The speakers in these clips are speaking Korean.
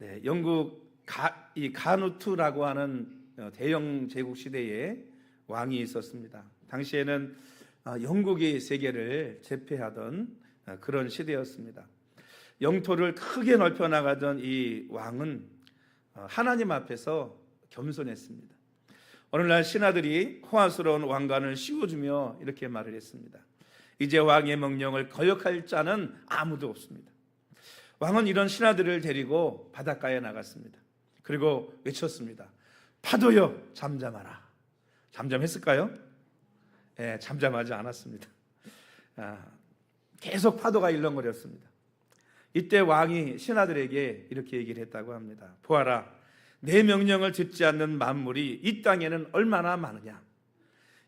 네, 영국 이 가누트라고 하는 대영 제국 시대에 왕이 있었습니다. 당시에는 영국이 세계를 제패하던 그런 시대였습니다. 영토를 크게 넓혀 나가던 이 왕은 하나님 앞에서 겸손했습니다. 어느 날 신하들이 호화스러운 왕관을 씌워주며 이렇게 말을 했습니다. 이제 왕의 명령을 거역할 자는 아무도 없습니다. 왕은 이런 신하들을 데리고 바닷가에 나갔습니다. 그리고 외쳤습니다. 파도여 잠잠하라. 잠잠했을까요? 네, 잠잠하지 않았습니다. 계속 파도가 일렁거렸습니다. 이때 왕이 신하들에게 이렇게 얘기를 했다고 합니다. 보아라, 내 명령을 듣지 않는 만물이 이 땅에는 얼마나 많으냐.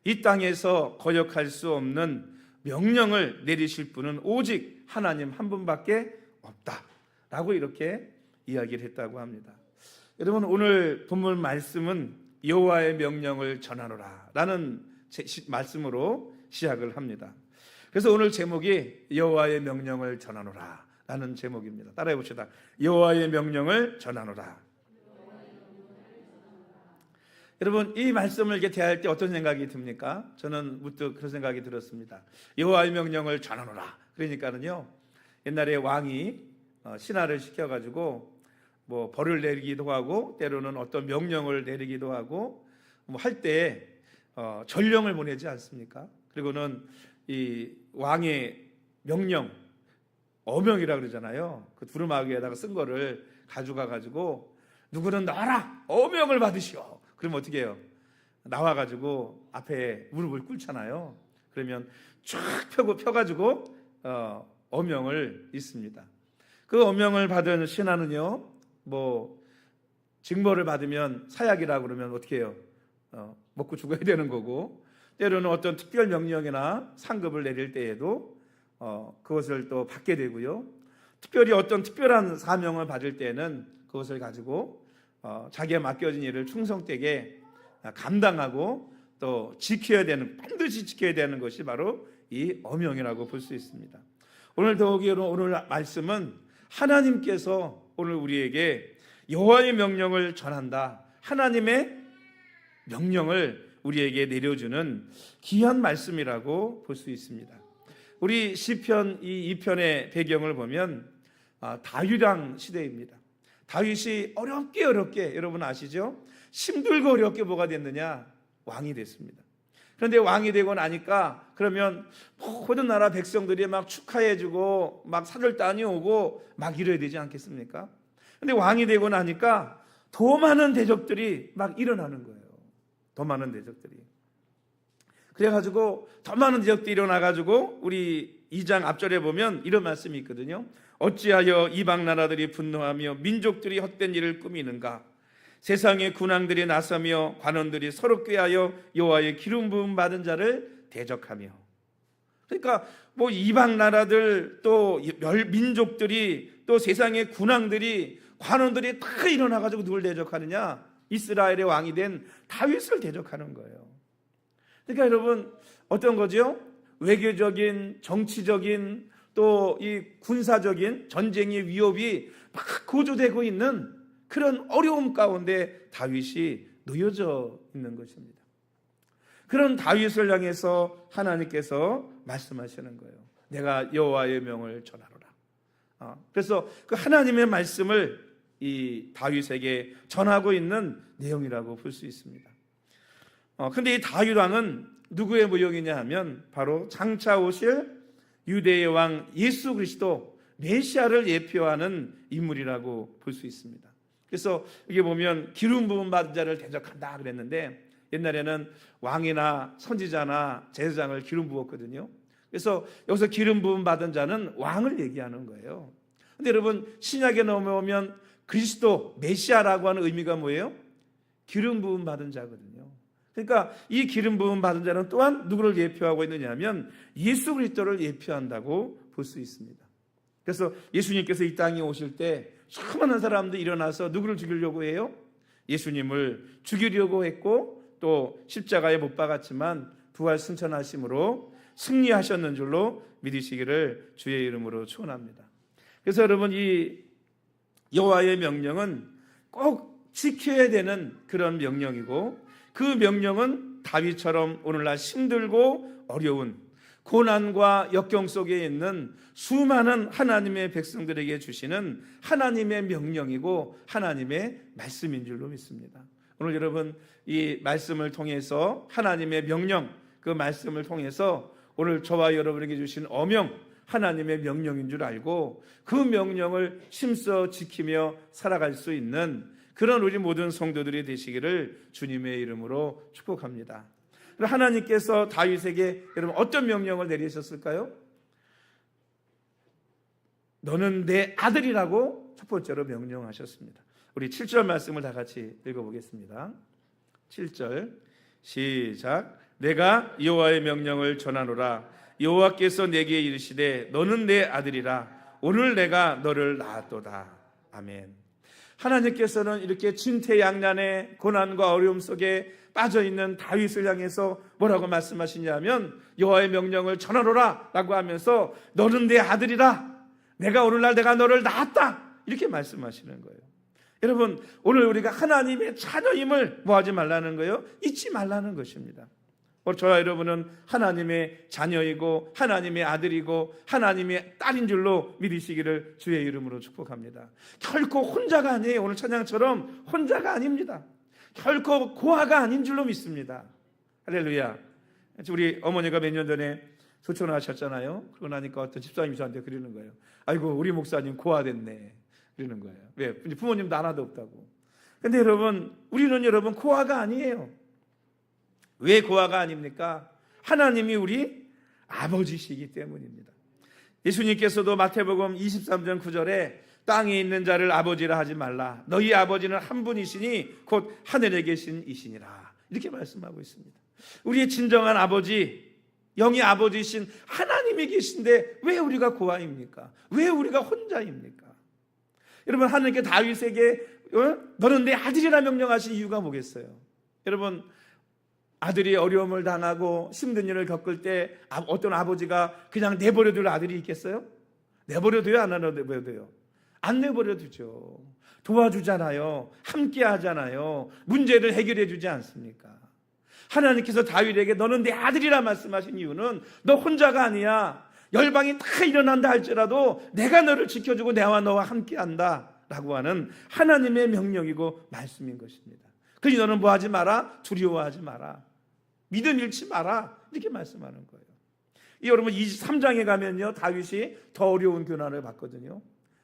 이 땅에서 거역할 수 없는 명령을 내리실 분은 오직 하나님 한 분밖에 없다 라고 이렇게 이야기를 했다고 합니다. 여러분, 오늘 본문 말씀은 여호와의 명령을 전하노라 라는 말씀으로 시작을 합니다. 그래서 오늘 제목이 여호와의 명령을 전하노라 라는 제목입니다. 따라해 봅시다. 여호와의 명령을 전하노라. 여러분, 이 말씀을 이렇게 대할 때 어떤 생각이 듭니까? 저는 문득 그런 생각이 들었습니다. 여호와의 명령을 전하노라. 그러니까는요, 옛날에 왕이 신하를 시켜가지고 뭐 벌을 내리기도 하고 때로는 어떤 명령을 내리기도 하고 뭐 할 때 전령을 보내지 않습니까? 그리고는 이 왕의 명령, 어명이라 그러잖아요. 그 두루마기에다가 쓴 거를 가져가 가지고 누구는 나와라, 어명을 받으시오. 그러면 어떻게 해요? 나와가지고 앞에 무릎을 꿇잖아요. 그러면 쫙 펴가지고 어명을 읽습니다. 그 어명을 받은 신하는요, 뭐 징벌을 받으면 사약이라 그러면 어떻게 해요? 먹고 죽어야 되는 거고, 때로는 어떤 특별 명령이나 상급을 내릴 때에도 그것을 또 받게 되고요. 특별히 어떤 특별한 사명을 받을 때는 그것을 가지고 자기가 맡겨진 일을 충성되게 감당하고 또 지켜야 되는, 반드시 지켜야 되는 것이 바로 이 어명이라고 볼 수 있습니다. 오늘 더욱이로 오늘 말씀은 하나님께서 오늘 우리에게 여호와의 명령을 전한다, 하나님의 명령을 우리에게 내려주는 귀한 말씀이라고 볼 수 있습니다. 우리 시편 이 2편의 배경을 보면 다윗왕 시대입니다. 다윗이 어렵게 여러분 아시죠? 힘들고 어렵게 뭐가 됐느냐? 왕이 됐습니다. 그런데 왕이 되고 나니까 그러면 모든 나라 백성들이 막 축하해주고 막 사절 다녀오고 막 이래야 되지 않겠습니까? 그런데 왕이 되고 나니까 더 많은 대적들이 막 일어나는 거예요. 더 많은 대적들이. 그래가지고 더 많은 대적들이 일어나가지고 우리 2장 앞절에 보면 이런 말씀이 있거든요. 어찌하여 이방 나라들이 분노하며 민족들이 헛된 일을 꾸미는가? 세상의 군왕들이 나서며 관원들이 서로 꾀하여 여호와의 기름 부음 받은 자를 대적하며. 그러니까 뭐 이방 나라들 또 민족들이 또 세상의 군왕들이 관원들이 다 일어나가지고 누굴 대적하느냐? 이스라엘의 왕이 된 다윗을 대적하는 거예요. 그러니까 여러분, 어떤 거죠? 외교적인, 정치적인, 또 이 군사적인 전쟁의 위협이 막 고조되고 있는 그런 어려움 가운데 다윗이 놓여져 있는 것입니다. 그런 다윗을 향해서 하나님께서 말씀하시는 거예요. 내가 여호와의 명을 전하노라. 그래서 그 하나님의 말씀을 이 다윗에게 전하고 있는 내용이라고 볼 수 있습니다. 근데 이 다윗 왕은 누구의 무역이냐 하면 바로 장차 오실 유대의 왕 예수 그리스도 메시아를 예표하는 인물이라고 볼 수 있습니다. 그래서 이게 보면 기름 부음 받은 자를 대적한다 그랬는데 옛날에는 왕이나 선지자나 제사장을 기름 부었거든요. 그래서 여기서 기름 부음 받은 자는 왕을 얘기하는 거예요. 근데 여러분, 신약에 넘어오면 그리스도 메시아라고 하는 의미가 뭐예요? 기름 부음 받은 자거든요. 그러니까 이 기름 부음 받은 자는 또한 누구를 예표하고 있느냐 하면 예수 그리스도를 예표한다고 볼 수 있습니다. 그래서 예수님께서 이 땅에 오실 때 수많은 사람들이 일어나서 누구를 죽이려고 해요? 예수님을 죽이려고 했고 또 십자가에 못 박았지만 부활 승천하심으로 승리하셨는 줄로 믿으시기를 주의 이름으로 축원합니다. 그래서 여러분, 이 여호와의 명령은 꼭 지켜야 되는 그런 명령이고, 그 명령은 다윗처럼 오늘날 힘들고 어려운 고난과 역경 속에 있는 수많은 하나님의 백성들에게 주시는 하나님의 명령이고 하나님의 말씀인 줄로 믿습니다. 오늘 여러분 이 말씀을 통해서, 하나님의 명령, 그 말씀을 통해서 오늘 저와 여러분에게 주신 어명, 하나님의 명령인 줄 알고 그 명령을 힘써 지키며 살아갈 수 있는 그런 우리 모든 성도들이 되시기를 주님의 이름으로 축복합니다. 하나님께서 다윗에게 여러분 어떤 명령을 내리셨을까요? 너는 내 아들이라고 첫 번째로 명령하셨습니다. 우리 7절 말씀을 다 같이 읽어보겠습니다. 7절 시작. 내가 여호와의 명령을 전하노라. 여호와께서 내게 이르시되 너는 내 아들이라. 오늘 내가 너를 낳았도다. 아멘. 하나님께서는 이렇게 진퇴양난의 고난과 어려움 속에 빠져있는 다윗을 향해서 뭐라고 말씀하시냐면 여호와의 명령을 전하노라 라고 하면서 너는 내 아들이라. 내가 오늘날 내가 너를 낳았다. 이렇게 말씀하시는 거예요. 여러분 오늘 우리가 하나님의 자녀임을 뭐하지 말라는 거예요? 잊지 말라는 것입니다. 저와 여러분은 하나님의 자녀이고 하나님의 아들이고 하나님의 딸인 줄로 믿으시기를 주의 이름으로 축복합니다. 결코 혼자가 아니에요. 오늘 찬양처럼 혼자가 아닙니다. 결코 고아가 아닌 줄로 믿습니다. 할렐루야. 우리 어머니가 몇 년 전에 소천을 하셨잖아요. 그러고 나니까 어떤 집사님이 저한테 그러는 거예요. 아이고 우리 목사님 고아 됐네. 그러는 거예요. 왜? 부모님도 하나도 없다고. 근데 여러분 우리는 여러분 고아가 아니에요. 왜 고아가 아닙니까? 하나님이 우리 아버지시기 때문입니다. 예수님께서도 마태복음 23장 9절에 땅에 있는 자를 아버지라 하지 말라. 너희 아버지는 한 분이시니 곧 하늘에 계신 이시니라. 이렇게 말씀하고 있습니다. 우리의 진정한 아버지, 영의 아버지이신 하나님이 계신데 왜 우리가 고아입니까? 왜 우리가 혼자입니까? 여러분 하나님께 다윗에게 너는 내 아들이라 명령하신 이유가 뭐겠어요? 여러분 아들이 어려움을 당하고 힘든 일을 겪을 때 어떤 아버지가 그냥 내버려둘 아들이 있겠어요? 내버려둬요? 안 내버려둬요? 안 내버려두죠. 도와주잖아요. 함께 하잖아요. 문제를 해결해 주지 않습니까? 하나님께서 다윗에게 너는 내 아들이라 말씀하신 이유는 너 혼자가 아니야. 열방이 다 일어난다 할지라도 내가 너를 지켜주고 내와 너와 함께 한다 라고 하는 하나님의 명령이고 말씀인 것입니다. 그러니 너는 뭐하지 마라? 두려워하지 마라. 믿음 잃지 마라. 이렇게 말씀하는 거예요. 여러분 23장에 가면요 다윗이 더 어려운 고난을 받거든요.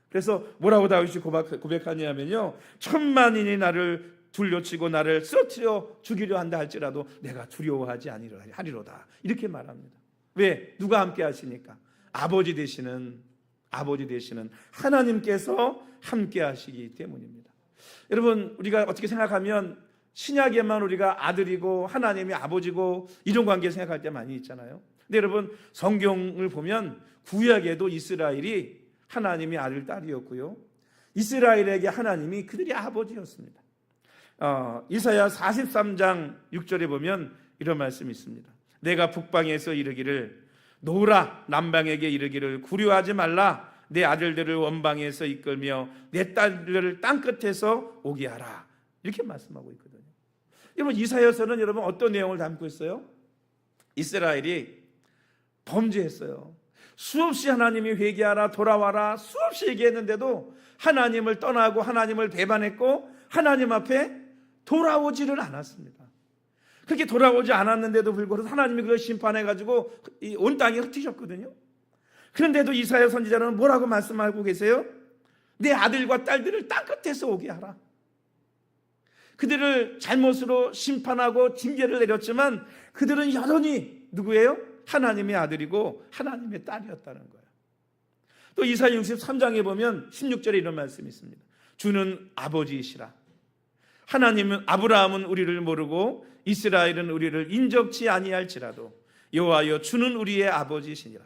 그래서 뭐라고 다윗이 고백하냐면요 1000만인이 나를 둘러치고 나를 쓰러뜨려 죽이려 한다 할지라도 내가 두려워하지 아니로다. 이렇게 말합니다. 왜? 누가 함께 하시니까? 아버지 되시는 하나님께서 함께 하시기 때문입니다. 여러분 우리가 어떻게 생각하면 신약에만 우리가 아들이고 하나님이 아버지고 이런 관계 생각할 때 많이 있잖아요. 근데 여러분 성경을 보면 구약에도 이스라엘이 하나님이 아들 딸이었고요. 이스라엘에게 하나님이 그들이 아버지였습니다. 이사야 43장 6절에 보면 이런 말씀이 있습니다. 내가 북방에서 이르기를 노라 남방에게 이르기를 구려하지 말라 내 아들들을 원방에서 이끌며 내 딸들을 땅끝에서 오게 하라. 이렇게 말씀하고 있거든요. 여러분 이사야서는 여러분 어떤 내용을 담고 있어요? 이스라엘이 범죄했어요. 수없이 하나님이 회개하라 돌아와라 수없이 얘기했는데도 하나님을 떠나고 하나님을 배반했고 하나님 앞에 돌아오지를 않았습니다. 그렇게 돌아오지 않았는데도 불구하고 하나님이 그걸 심판해가지고 온 땅에 흩으셨거든요. 그런데도 이사야 선지자는 뭐라고 말씀하고 계세요? 내 아들과 딸들을 땅끝에서 오게 하라. 그들을 잘못으로 심판하고 징계를 내렸지만 그들은 여전히 누구예요? 하나님의 아들이고 하나님의 딸이었다는 거예요. 또 이사야 63장에 보면 16절에 이런 말씀이 있습니다. 주는 아버지이시라. 하나님은 아브라함은 우리를 모르고 이스라엘은 우리를 인적치 아니할지라도 여호와여 주는 우리의 아버지이시니라.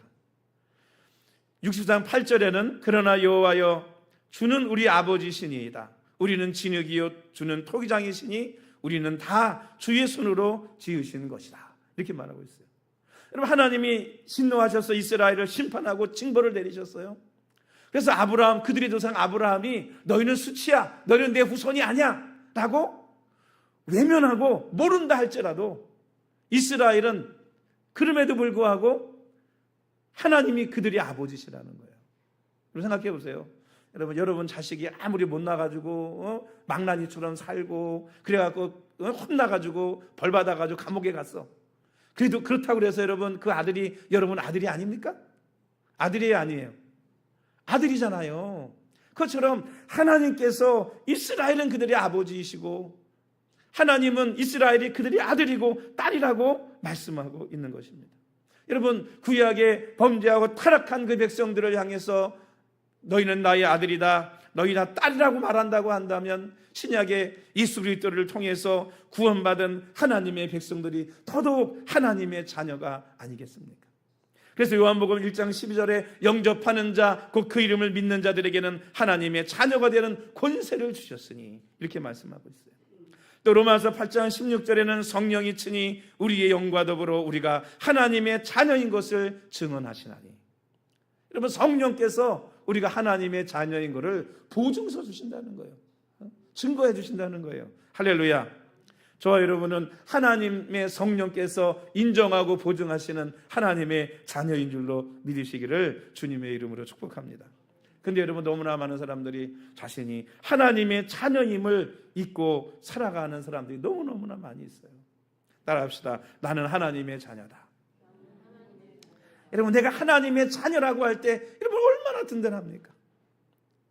63장 8절에는 그러나 여호와여 주는 우리 아버지시니이다. 우리는 진흙이요 주는 토기장이시니 우리는 다 주의 손으로 지으신 것이다. 이렇게 말하고 있어요. 여러분 하나님이 진노하셔서 이스라엘을 심판하고 징벌을 내리셨어요. 그래서 그들의 조상 아브라함이 너희는 수치야, 너희는 내 후손이 아니야 라고 외면하고 모른다 할지라도 이스라엘은 그럼에도 불구하고 하나님이 그들의 아버지시라는 거예요. 여러분 생각해 보세요. 여러분 자식이 아무리 못나가지고 망나니처럼 살고 그래갖고 혼나가지고 벌받아가지고 감옥에 갔어. 그래도 그렇다고 그래서 여러분 그 아들이 여러분 아들이 아닙니까? 아들이에요, 아니에요? 아들이잖아요. 그것처럼 하나님께서 이스라엘은 그들의 아버지이시고 하나님은 이스라엘이 그들의 아들이고 딸이라고 말씀하고 있는 것입니다. 여러분 구약에 범죄하고 타락한 그 백성들을 향해서 너희는 나의 아들이다, 너희나 딸이라고 말한다고 한다면 신약의 예수 그리스도를 통해서 구원받은 하나님의 백성들이 더더욱 하나님의 자녀가 아니겠습니까? 그래서 요한복음 1장 12절에 영접하는 자 곧 그 이름을 믿는 자들에게는 하나님의 자녀가 되는 권세를 주셨으니 이렇게 말씀하고 있어요. 또 로마서 8장 16절에는 성령이 친히 우리의 영과 더불어 우리가 하나님의 자녀인 것을 증언하시나니. 여러분 성령께서 우리가 하나님의 자녀인 것을 보증서 주신다는 거예요. 증거해 주신다는 거예요. 할렐루야. 저와 여러분은 하나님의 성령께서 인정하고 보증하시는 하나님의 자녀인 줄로 믿으시기를 주님의 이름으로 축복합니다. 근데 여러분 너무나 많은 사람들이 자신이 하나님의 자녀임을 잊고 살아가는 사람들이 너무너무나 많이 있어요. 따라합시다. 나는 하나님의 자녀다. 여러분 내가 하나님의 자녀라고 할 때 여러분 얼마나 든든합니까?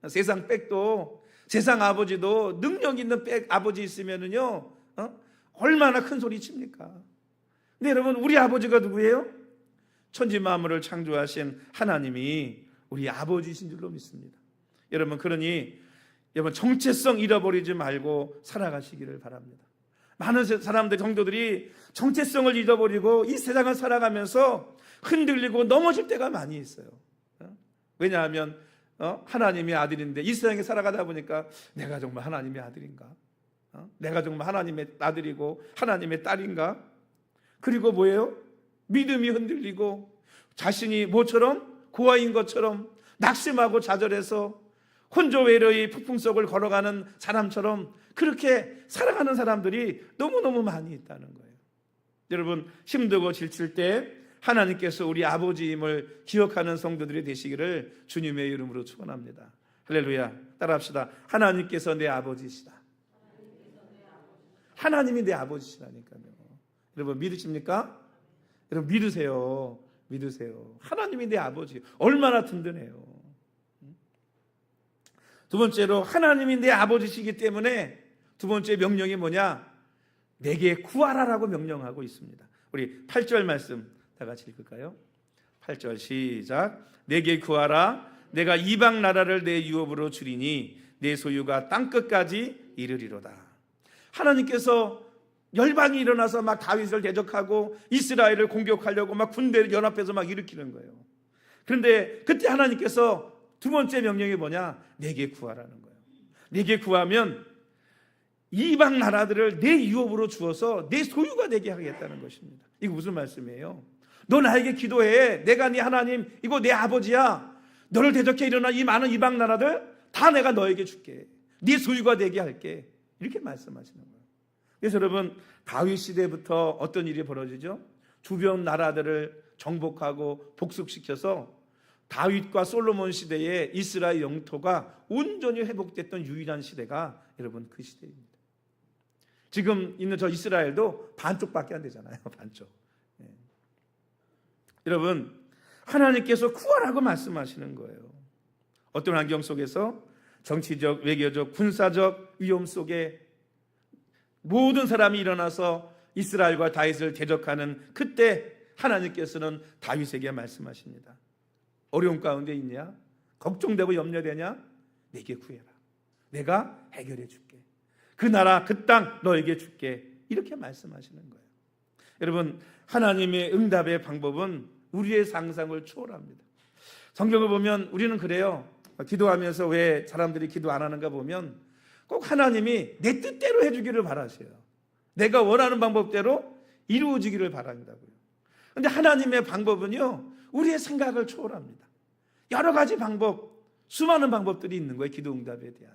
세상 빽도 세상 아버지도 능력 있는 아버지 있으면은요 얼마나 큰 소리 칩니까? 근데 여러분 우리 아버지가 누구예요? 천지 만물을 창조하신 하나님이 우리 아버지이신 줄로 믿습니다. 여러분 그러니 여러분 정체성 잃어버리지 말고 살아가시기를 바랍니다. 많은 사람들 성도들이 정체성을 잃어버리고 이 세상을 살아가면서 흔들리고 넘어질 때가 많이 있어요. 왜냐하면 하나님의 아들인데 이 세상에 살아가다 보니까 내가 정말 하나님의 아들인가? 내가 정말 하나님의 아들이고 하나님의 딸인가? 그리고 뭐예요? 믿음이 흔들리고 자신이 뭐처럼? 고아인 것처럼 낙심하고 좌절해서 혼조 외로이 폭풍 속을 걸어가는 사람처럼 그렇게 살아가는 사람들이 너무너무 많이 있다는 거예요. 여러분 힘들고 지칠 때 하나님께서 우리 아버지임을 기억하는 성도들이 되시기를 주님의 이름으로 축원합니다. 할렐루야. 따라합시다. 하나님께서 내 아버지시다. 하나님이 내 아버지시라니까요. 여러분 믿으십니까? 여러분 믿으세요. 믿으세요. 하나님이 내 아버지. 얼마나 든든해요. 두 번째로 하나님이 내 아버지시기 때문에 두 번째 명령이 뭐냐? 내게 구하라라고 명령하고 있습니다. 우리 8절 말씀 다 같이 읽을까요? 8절 시작. 내게 구하라. 내가 이방 나라를 내 유업으로 주리니 내 소유가 땅끝까지 이르리로다. 하나님께서 열방이 일어나서 막 다윗을 대적하고 이스라엘을 공격하려고 막 군대를 연합해서 막 일으키는 거예요. 그런데 그때 하나님께서 두 번째 명령이 뭐냐? 내게 구하라는 거예요. 내게 구하면 이방 나라들을 내 유업으로 주어서 내 소유가 되게 하겠다는 것입니다. 이거 무슨 말씀이에요? 너 나에게 기도해. 내가 네 하나님, 이거 내 아버지야. 너를 대적해 일어나 이 많은 이방 나라들 다 내가 너에게 줄게. 네 소유가 되게 할게. 이렇게 말씀하시는 거예요. 그래서 여러분 다윗 시대부터 어떤 일이 벌어지죠? 주변 나라들을 정복하고 복속시켜서 다윗과 솔로몬 시대에 이스라엘 영토가 온전히 회복됐던 유일한 시대가 여러분 그 시대입니다. 지금 있는 저 이스라엘도 반쪽밖에 안 되잖아요. 반쪽. 네. 여러분 하나님께서 구하라고 말씀하시는 거예요. 어떤 환경 속에서 정치적, 외교적, 군사적 위험 속에 모든 사람이 일어나서 이스라엘과 다윗을 대적하는 그때 하나님께서는 다윗에게 말씀하십니다. 어려움 가운데 있냐? 걱정되고 염려되냐? 내게 구해라. 내가 해결해 줄게. 그 나라, 그 땅 너에게 줄게. 이렇게 말씀하시는 거예요. 여러분 하나님의 응답의 방법은 우리의 상상을 초월합니다. 성경을 보면 우리는 그래요. 기도하면서 왜 사람들이 기도 안 하는가 보면 꼭 하나님이 내 뜻대로 해주기를 바라세요. 내가 원하는 방법대로 이루어지기를 바란다고요. 그런데 하나님의 방법은요 우리의 생각을 초월합니다. 여러 가지 방법, 수많은 방법들이 있는 거예요, 기도 응답에 대한.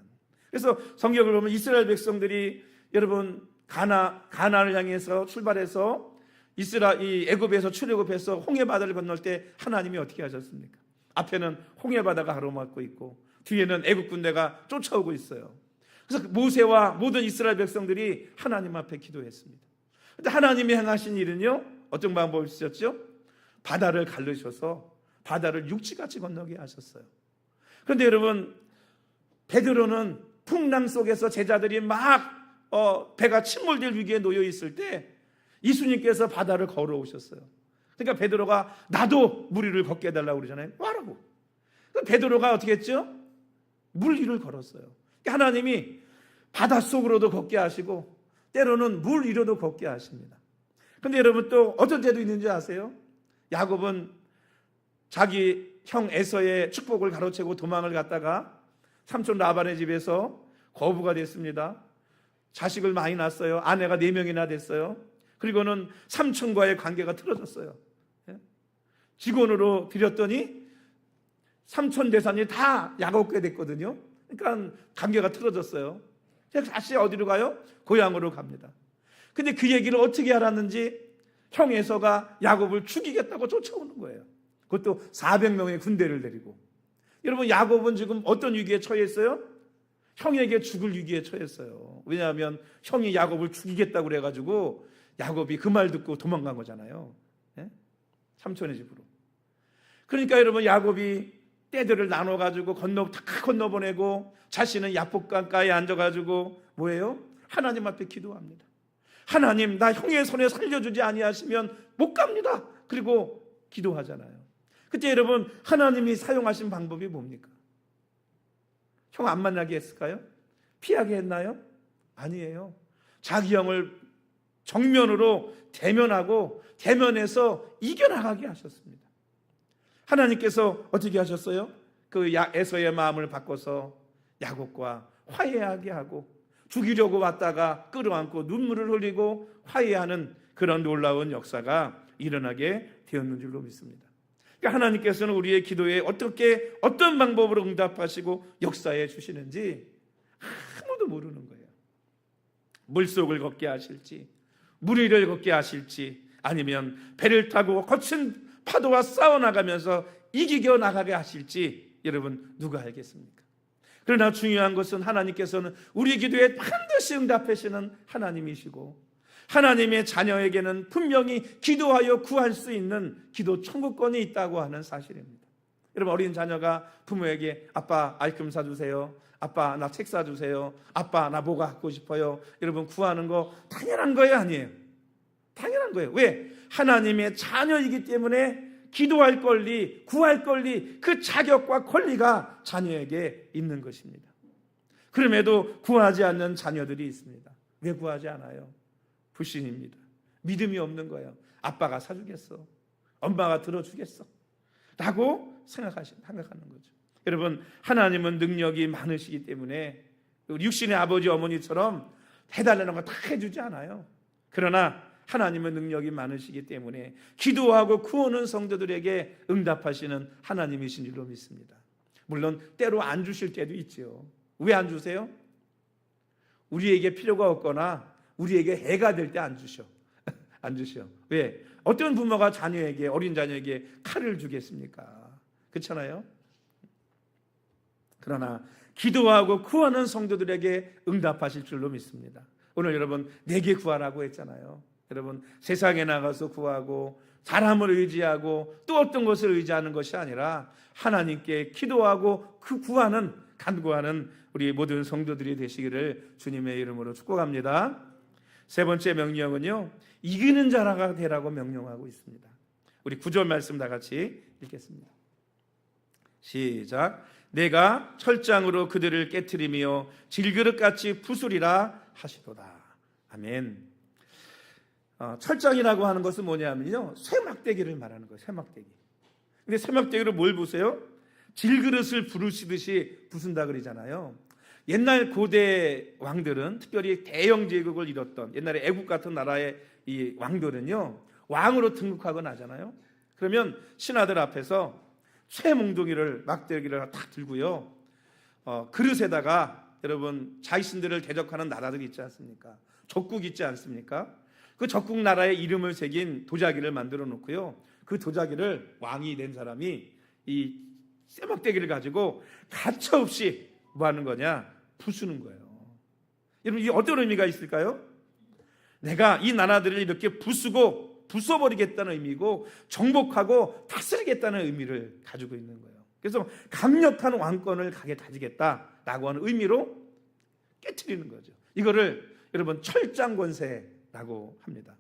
그래서 성경을 보면 이스라엘 백성들이 여러분 가나안을 향해서 출발해서 이 애굽에서 출애굽해서 홍해 바다를 건널 때 하나님이 어떻게 하셨습니까? 앞에는 홍해 바다가 가로막고 있고 뒤에는 애굽 군대가 쫓아오고 있어요. 그래서 모세와 모든 이스라엘 백성들이 하나님 앞에 기도했습니다. 근데 하나님이 행하신 일은요, 어떤 방법을 쓰셨죠? 바다를 갈르셔서 바다를 육지같이 건너게 하셨어요. 그런데 여러분, 베드로는 풍랑 속에서 제자들이 막 배가 침몰될 위기에 놓여 있을 때 예수님께서 바다를 걸어오셨어요. 그러니까 베드로가 나도 물 위를 걷게 해달라고 그러잖아요. 와라고. 베드로가 어떻게 했죠? 물 위를 걸었어요. 하나님이 바닷속으로도 걷게 하시고 때로는 물 위로도 걷게 하십니다. 그런데 여러분, 또 어떤 때도 있는지 아세요? 야곱은 자기 형 에서의 축복을 가로채고 도망을 갔다가 삼촌 라반의 집에서 거부가 됐습니다. 자식을 많이 낳았어요. 아내가 4명이나 됐어요. 그리고는 삼촌과의 관계가 틀어졌어요. 직원으로 들였더니 삼촌 재산이 다 야곱께 됐거든요. 그러니까 관계가 틀어졌어요. 다시 어디로 가요? 고향으로 갑니다. 근데 그 얘기를 어떻게 알았는지 형 에서가 야곱을 죽이겠다고 쫓아오는 거예요. 그것도 400명의 군대를 데리고. 여러분, 야곱은 지금 어떤 위기에 처했어요? 형에게 죽을 위기에 처했어요. 왜냐하면 형이 야곱을 죽이겠다고 그래가지고 야곱이 그 말 듣고 도망간 거잖아요. 삼촌의 집으로. 그러니까 여러분, 야곱이 떼들을 나눠가지고 다 건너보내고 자신은 야복강가에 앉아가지고 뭐예요? 하나님 앞에 기도합니다. 하나님, 나 형의 손에 살려주지 아니하시면 못 갑니다. 그리고 기도하잖아요. 그때 여러분, 하나님이 사용하신 방법이 뭡니까? 형 안 만나게 했을까요? 피하게 했나요? 아니에요. 자기 형을 정면으로 대면하고 대면해서 이겨나가게 하셨습니다. 하나님께서 어떻게 하셨어요? 그 에서의 마음을 바꿔서 야곱과 화해하게 하고 죽이려고 왔다가 끌어안고 눈물을 흘리고 화해하는 그런 놀라운 역사가 일어나게 되었는 줄로 믿습니다. 그러니까 하나님께서는 우리의 기도에 어떤 방법으로 응답하시고 역사해 주시는지 아무도 모르는 거예요. 물속을 걷게 하실지, 물 위를 걷게 하실지, 아니면 배를 타고 거친 파도와 싸워나가면서 이기겨 나가게 하실지 여러분, 누가 알겠습니까? 그러나 중요한 것은 하나님께서는 우리 기도에 반드시 응답하시는 하나님이시고 하나님의 자녀에게는 분명히 기도하여 구할 수 있는 기도 청구권이 있다고 하는 사실입니다. 여러분, 어린 자녀가 부모에게 아빠 아이스크림 사주세요, 아빠 나 책 사주세요, 아빠 나 뭐가 갖고 싶어요, 여러분 구하는 거 당연한 거예요, 아니에요? 당연한 거예요. 왜? 하나님의 자녀이기 때문에 기도할 권리, 구할 권리, 그 자격과 권리가 자녀에게 있는 것입니다. 그럼에도 구하지 않는 자녀들이 있습니다. 왜 구하지 않아요? 불신입니다. 믿음이 없는 거예요. 아빠가 사주겠어, 엄마가 들어주겠어 라고 생각하는 거죠. 여러분, 하나님은 능력이 많으시기 때문에 우리 육신의 아버지 어머니처럼 해달라는 거 다 해주지 않아요. 그러나 하나님은 능력이 많으시기 때문에 기도하고 구하는 성도들에게 응답하시는 하나님이신 줄로 믿습니다. 물론 때로 안 주실 때도 있죠. 왜 안 주세요? 우리에게 필요가 없거나 우리에게 해가 될 때 안 주셔. 안 주셔. 왜? 어떤 부모가 어린 자녀에게 칼을 주겠습니까? 그렇잖아요. 그러나 기도하고 구하는 성도들에게 응답하실 줄로 믿습니다. 오늘 여러분, 내게 구하라고 했잖아요. 여러분, 세상에 나가서 구하고 사람을 의지하고 또 어떤 것을 의지하는 것이 아니라 하나님께 기도하고 간구하는 우리 모든 성도들이 되시기를 주님의 이름으로 축복합니다. 세 번째 명령은요, 이기는 자가 되라고 명령하고 있습니다. 우리 9절 말씀 다 같이 읽겠습니다. 시작. 내가 철장으로 그들을 깨트리며 질그릇같이 부수리라 하시도다. 아멘. 철장이라고 하는 것은 뭐냐면요, 쇠막대기를 말하는 거예요. 쇠막대기. 근데 쇠막대기로 뭘 부세요? 질그릇을 부르시듯이 부순다 그러잖아요. 옛날 고대 왕들은, 특별히 대영 제국을 이뤘던 옛날에 애국 같은 나라의 이 왕들은요, 왕으로 등극하고 나잖아요. 그러면 신하들 앞에서 쇠 몽둥이를 막대기를 탁 들고요. 그릇에다가 여러분 자신들을 대적하는 나라들이 있지 않습니까? 적국 있지 않습니까? 그 적국 나라의 이름을 새긴 도자기를 만들어 놓고요. 그 도자기를 왕이 된 사람이 이 쇠막대기를 가지고 가차없이 뭐 하는 거냐? 부수는 거예요. 여러분 이게 어떤 의미가 있을까요? 내가 이 나라들을 이렇게 부수고 부숴버리겠다는 의미고 정복하고 다스리겠다는 의미를 가지고 있는 거예요. 그래서 강력한 왕권을 가지겠다라고 하는 의미로 깨트리는 거죠. 이거를 여러분 철장권세라고 합니다.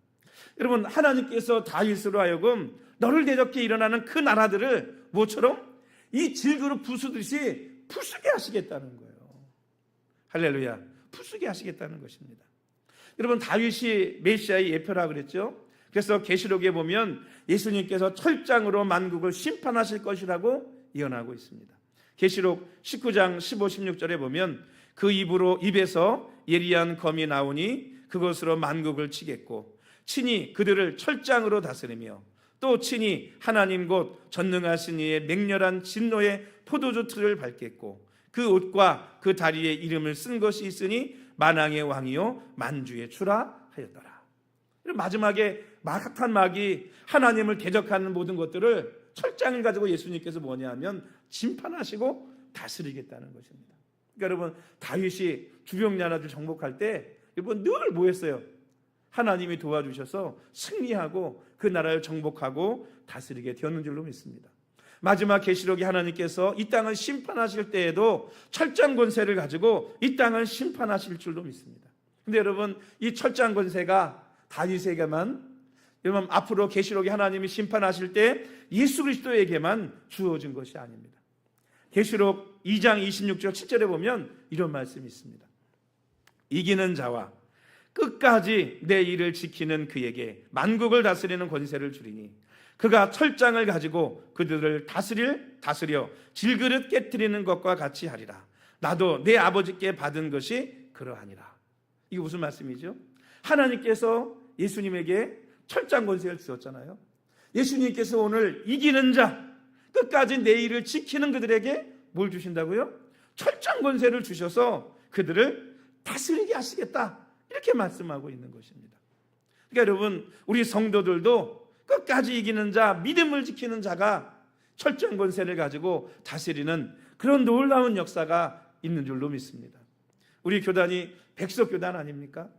여러분 하나님께서 다윗으로 하여금 너를 대적해 일어나는 그 나라들을 뭐처럼 이 질그릇 부수듯이 부수게 하시겠다는 거예요. 할렐루야. 부수게 하시겠다는 것입니다. 여러분 다윗이 메시아의 예표라 그랬죠. 그래서 계시록에 보면 예수님께서 철장으로 만국을 심판하실 것이라고 예언하고 있습니다. 계시록 19장 15, 16절에 보면 그 입에서 예리한 검이 나오니 그것으로 만국을 치겠고 친히 그들을 철장으로 다스리며 또 친히 하나님 곧 전능하신 이의 맹렬한 진노의 포도주 틀을 밟겠고 그 옷과 그 다리에 이름을 쓴 것이 있으니 만왕의 왕이요 만주의 주라 하였더라. 마지막에 막한 막이 하나님을 대적하는 모든 것들을 철장을 가지고 예수님께서 뭐냐 하면 심판하시고 다스리겠다는 것입니다. 그러니까 여러분 다윗이 주병 나라를 정복할 때 여러분 늘 뭐 했어요? 하나님이 도와주셔서 승리하고 그 나라를 정복하고 다스리게 되었는 줄로 믿습니다. 마지막 계시록에 하나님께서 이 땅을 심판하실 때에도 철장 권세를 가지고 이 땅을 심판하실 줄로 믿습니다. 근데 여러분 이 철장 권세가 다윗에게만 여러분 앞으로 계시록에 하나님이 심판하실 때 예수 그리스도에게만 주어진 것이 아닙니다. 계시록 2장 26절 7절에 보면 이런 말씀이 있습니다. 이기는 자와 끝까지 내 일을 지키는 그에게 만국을 다스리는 권세를 주리니 그가 철장을 가지고 그들을 다스려 질그릇 깨트리는 것과 같이 하리라. 나도 내 아버지께 받은 것이 그러하니라. 이게 무슨 말씀이죠? 하나님께서 예수님에게 철장 권세를 주셨잖아요. 예수님께서 오늘 이기는 자, 끝까지 내 일을 지키는 그들에게 뭘 주신다고요? 철장 권세를 주셔서 그들을 다스리게 하시겠다. 이렇게 말씀하고 있는 것입니다. 그러니까 여러분 우리 성도들도 끝까지 이기는 자, 믿음을 지키는 자가 철장 권세를 가지고 다스리는 그런 놀라운 역사가 있는 줄로 믿습니다. 우리 교단이 백석교단 아닙니까?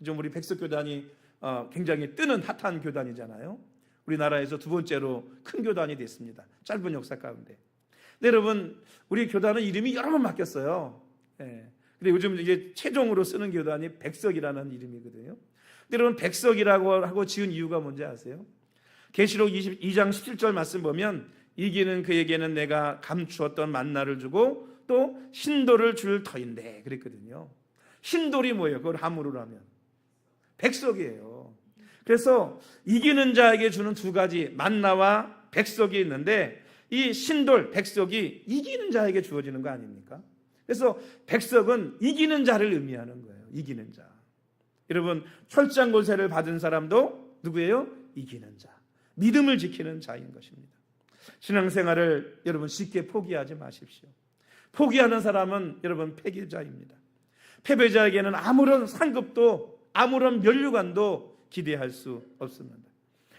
좀 우리 백석교단이 굉장히 뜨는 핫한 교단이잖아요. 우리나라에서 두 번째로 큰 교단이 됐습니다. 짧은 역사 가운데. 근데 여러분 우리 교단은 이름이 여러 번 바뀌었어요. 예. 근데 요즘 이제 최종으로 쓰는 교단이 백석이라는 이름이거든요. 근데 여러분 백석이라고 하고 지은 이유가 뭔지 아세요? 계시록 22장 17절 말씀 보면 이기는 그에게는 내가 감추었던 만나를 주고 또 신돌을 줄 터인데 그랬거든요. 신돌이 뭐예요? 그걸 함으로 하면 백석이에요. 그래서 이기는 자에게 주는 두 가지 만나와 백석이 있는데 이 신돌 백석이 이기는 자에게 주어지는 거 아닙니까? 그래서 백석은 이기는 자를 의미하는 거예요. 이기는 자. 여러분 철장 권세를 받은 사람도 누구예요? 이기는 자. 믿음을 지키는 자인 것입니다. 신앙생활을 여러분 쉽게 포기하지 마십시오. 포기하는 사람은 여러분 패배자입니다. 패배자에게는 아무런 상급도 아무런 면류관도 기대할 수 없습니다.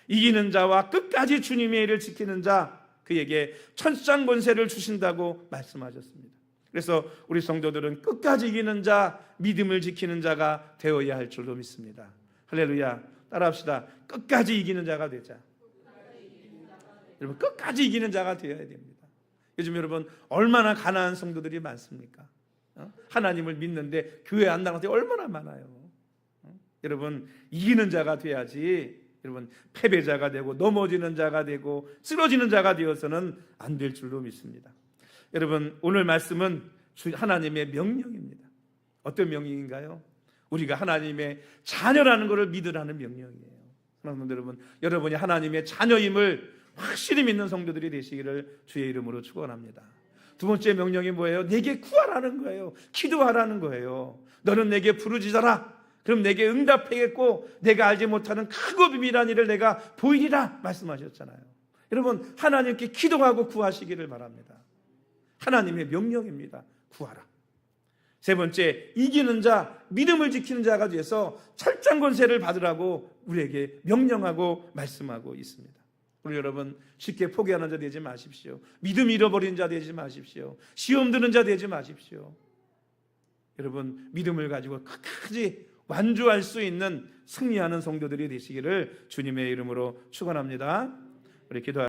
이기는 자와 끝까지 주님의 일을 지키는 자 그에게 철장 권세를 주신다고 말씀하셨습니다. 그래서 우리 성도들은 끝까지 이기는 자, 믿음을 지키는 자가 되어야 할 줄로 믿습니다. 할렐루야. 따라합시다. 끝까지 이기는 자가 되자. 여러분 끝까지 이기는 자가 되어야 됩니다. 요즘 여러분 얼마나 가난한 성도들이 많습니까? 하나님을 믿는데 교회 안 나갈 때 얼마나 많아요. 여러분 이기는 자가 돼야지 여러분 패배자가 되고 넘어지는 자가 되고 쓰러지는 자가 되어서는 안 될 줄로 믿습니다. 여러분 오늘 말씀은 하나님의 명령입니다. 어떤 명령인가요? 우리가 하나님의 자녀라는 것을 믿으라는 명령이에요. 여러분, 여러분이 하나님의 자녀임을 확실히 믿는 성도들이 되시기를 주의 이름으로 축원합니다. 두 번째 명령이 뭐예요? 내게 구하라는 거예요. 기도하라는 거예요. 너는 내게 부르짖어라. 그럼 내게 응답하겠고 내가 알지 못하는 크고 비밀한 일을 내가 보이리라 말씀하셨잖아요. 여러분, 하나님께 기도하고 구하시기를 바랍니다. 하나님의 명령입니다. 구하라. 세 번째, 이기는 자, 믿음을 지키는 자가 돼서 철장 권세를 받으라고 우리에게 명령하고 말씀하고 있습니다. 우리 여러분, 쉽게 포기하는 자 되지 마십시오. 믿음 잃어버린 자 되지 마십시오. 시험 드는 자 되지 마십시오. 여러분, 믿음을 가지고 끝까지 완주할 수 있는 승리하는 성도들이 되시기를 주님의 이름으로 축원합니다. 우리 기도